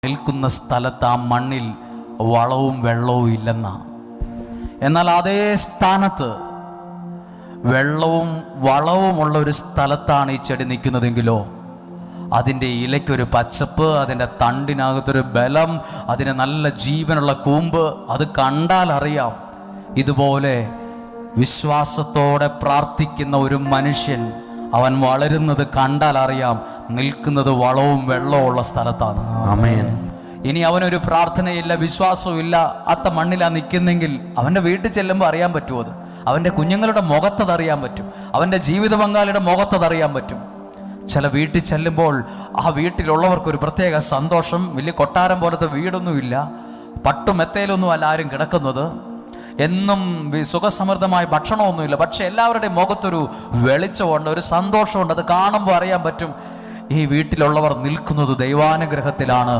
നിൽക്കുന്ന സ്ഥലത്ത് ആ മണ്ണിൽ വളവും വെള്ളവും ഇല്ലെന്നാ. എന്നാൽ അതേ സ്ഥാനത്ത് വെള്ളവും വളവുമുള്ള ഒരു സ്ഥലത്താണ് ഈ ചെടി നിൽക്കുന്നതെങ്കിലോ അതിൻ്റെ ഇലയ്ക്കൊരു പച്ചപ്പ്, അതിൻ്റെ തണ്ടിനകത്തൊരു ബലം, അതിന് നല്ല ജീവനുള്ള കൂമ്പ്, അത് കണ്ടാൽ അറിയാം. ഇതുപോലെ വിശ്വാസത്തോടെ പ്രാർത്ഥിക്കുന്ന ഒരു മനുഷ്യൻ, അവൻ വളരുന്നത് കണ്ടാൽ അറിയാം, നിൽക്കുന്നത് വളവും വെള്ളവും ഉള്ള സ്ഥലത്താണ്. ആമേൻ. ഇനി അവനൊരു പ്രാർത്ഥനയില്ല, വിശ്വാസവും ഇല്ല, അത്ത മണ്ണിലാണ് നിൽക്കുന്നെങ്കിൽ അവൻ്റെ വീട്ടിൽ ചെല്ലുമ്പോൾ അറിയാൻ പറ്റുമോ? അത് അവൻ്റെ കുഞ്ഞുങ്ങളുടെ മുഖത്തത് അറിയാൻ പറ്റും, അവൻ്റെ ജീവിത പങ്കാളിയുടെ മുഖത്തത് അറിയാൻ പറ്റും. ചില വീട്ടിൽ ചെല്ലുമ്പോൾ ആ വീട്ടിലുള്ളവർക്കൊരു പ്രത്യേക സന്തോഷം. വലിയ കൊട്ടാരം പോലത്തെ വീടൊന്നുമില്ല, പട്ടുമെത്തയിലൊന്നും അല്ല ആരും കിടക്കുന്നത്, എന്നും സുഖസമൃദ്ധമായ ഭക്ഷണമൊന്നുമില്ല, പക്ഷെ എല്ലാവരുടെയും മുഖത്തൊരു വെളിച്ചമുണ്ട്, ഒരു സന്തോഷമുണ്ട്. അത് കാണുമ്പോൾ അറിയാൻ പറ്റും ഈ വീട്ടിലുള്ളവർ നിൽക്കുന്നത് ദൈവാനുഗ്രഹത്തിലാണ്.